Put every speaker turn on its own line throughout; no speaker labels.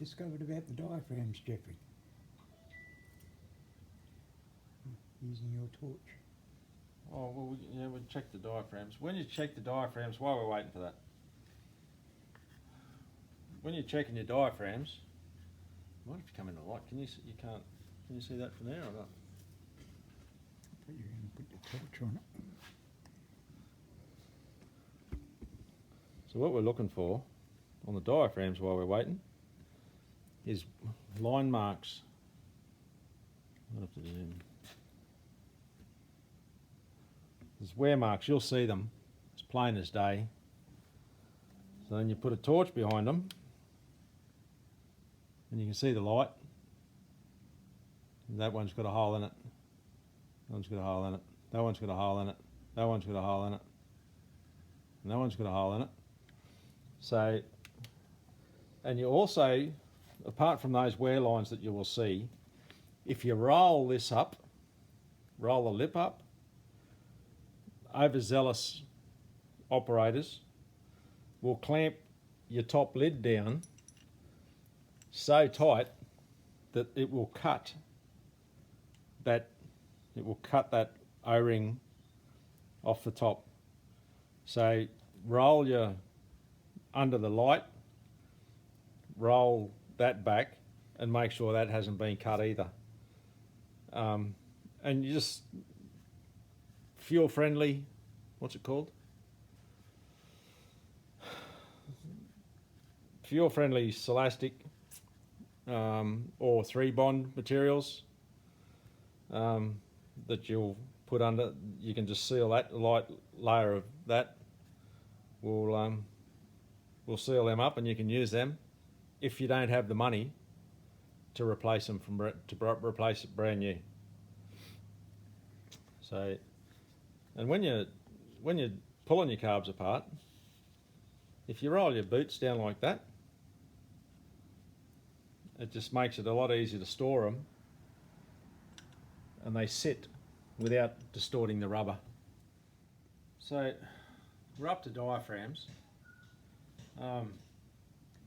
discovered about the diaphragms, Jeffrey? Using your torch.
Oh, well, we'll check the diaphragms. When you check the diaphragms, while we're waiting for that, when you're checking your diaphragms, might have to come in the light. Can you see that from there or not?
But you're going to put the torch on it.
So what we're looking for on the diaphragms while we're waiting is line marks. I'll have to zoom. There's wear marks, you'll see them, it's plain as day. So then you put a torch behind them and you can see the light. And that one's got a hole in it. That one's got a hole in it. That one's got a hole in it. That one's got a hole in it. And that one's got a hole in it. So, and you also, apart from those wear lines that you will see, if you roll this up, roll the lip up, overzealous operators will clamp your top lid down so tight that it will cut that O-ring off the top. So roll your under the light, roll that back and make sure that hasn't been cut either. And you just fuel friendly, what's it called? Fuel friendly Celastic or 3-bond materials that you'll put under. You can just seal that light layer of that. We'll seal them up and you can use them if you don't have the money to replace them replace it brand new. So, and when you're pulling your carbs apart, if you roll your boots down like that, it just makes it a lot easier to store them, and they sit without distorting the rubber. So we're up to diaphragms.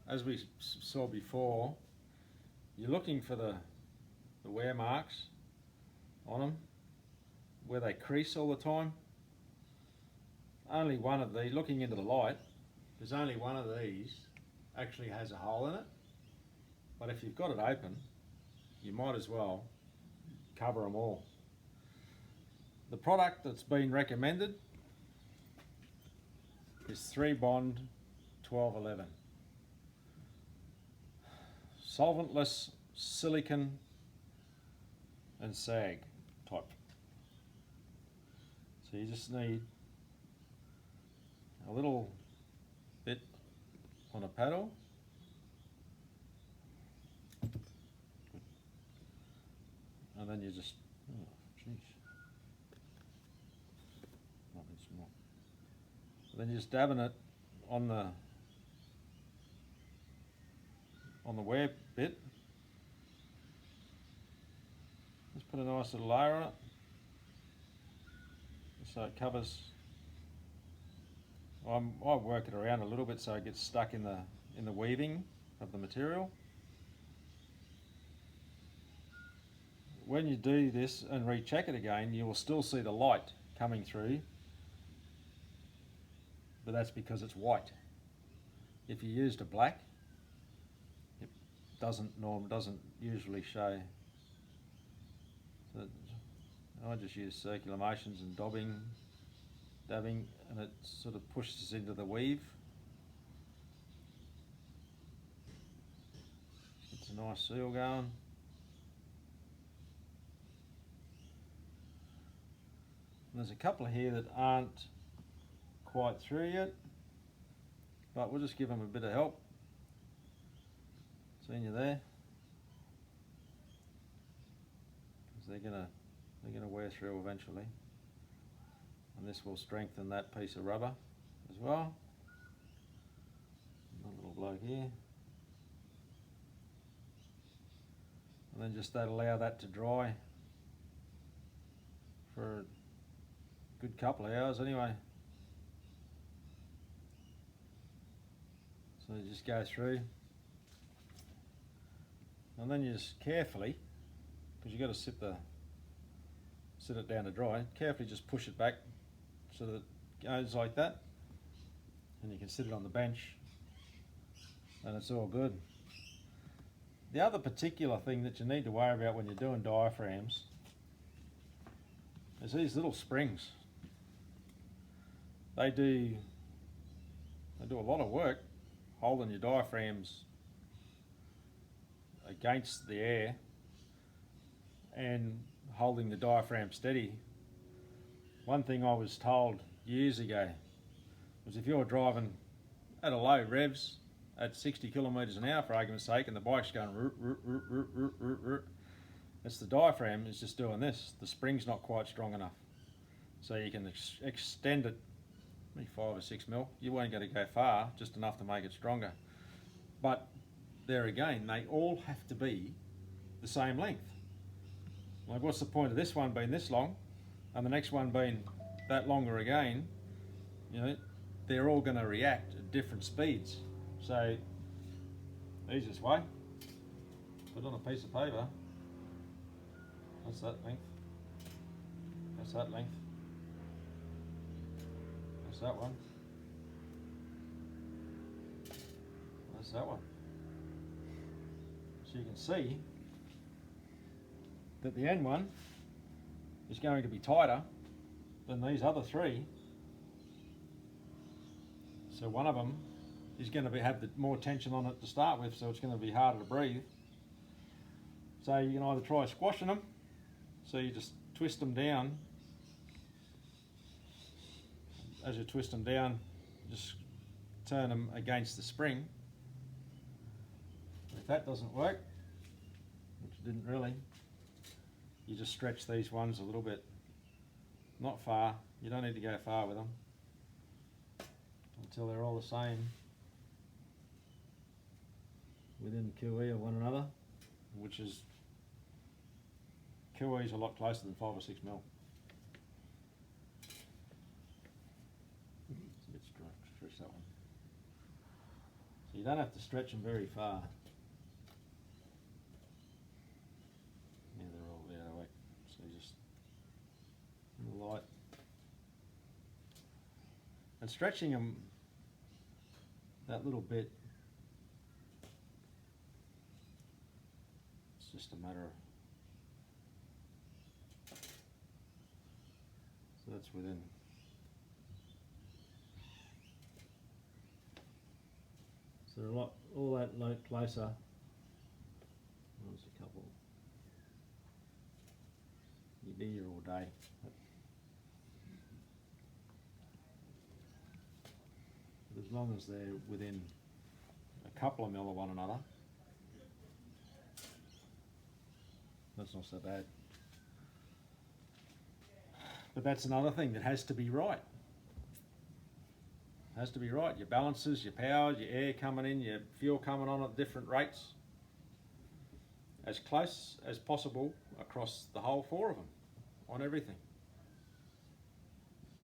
As we saw before, you're looking for the wear marks on them, where they crease all the time. Only one of these, looking into the light, there's only one of these actually has a hole in it. But if you've got it open, you might as well cover them all. The product that's been recommended is 3-bond 1211. Solventless silicon and sag type. So you just need a little bit on a paddle. And then you just, oh jeez, nothing small. Then you're just dabbing it on the wear bit. Just put a nice little layer on it, so it covers. I work it around a little bit so it gets stuck in the weaving of the material. When you do this and recheck it again, you will still see the light coming through, but that's because it's white. If you used a black, it doesn't usually show. So I just use circular motions and dabbing, and it sort of pushes into the weave. It's a nice seal going. And there's a couple here that aren't quite through yet, but we'll just give them a bit of help. Seeing you there, because they're gonna wear through eventually, and this will strengthen that piece of rubber as well. A little bloke here, and then just allow that to dry for a good couple of hours anyway. So you just go through, and then you just carefully, because you've got to sit it down to dry, carefully just push it back so that it goes like that, and you can sit it on the bench and it's all good. The other particular thing that you need to worry about when you're doing diaphragms is these little springs. They do a lot of work holding your diaphragms against the air and holding the diaphragm steady. One thing I was told years ago was if you're driving at a low revs at 60 kilometres an hour, for argument's sake, and the bike's going it's the diaphragm is just doing this. The spring's not quite strong enough. So you can extend it maybe 5 or 6 mil. You won't get to go far, just enough to make it stronger. But there again, they all have to be the same length. Like, what's the point of this one being this long and the next one being that longer again? You know, they're all going to react at different speeds. So, easiest way, put on a piece of paper. That's that length. That's that length. That's that one. That's that one. So you can see that the end one is going to be tighter than these other three. So one of them is going to have more tension on it to start with, so it's going to be harder to breathe. So you can either try squashing them, so you just twist them down. As you twist them down, just turn them against the spring. If that doesn't work, which it didn't really, you just stretch these ones a little bit. Not far, you don't need to go far with them until they're all the same within QE of one another, which is QE is a lot closer than 5 or 6 mil. It's a bit stretch that one. So you don't have to stretch them very far. Yeah, they're all out of whack. So you just light. And stretching them that little bit, it's just a matter of, so that's within. So they're all that closer. There's a couple. You'd be here all day. But as long as they're within a couple of mil of one another, that's not so bad. But that's another thing that has to be right. Has to be right. Your balances, your powers, your air coming in, your fuel coming on at different rates. As close as possible across the whole 4 of them on everything.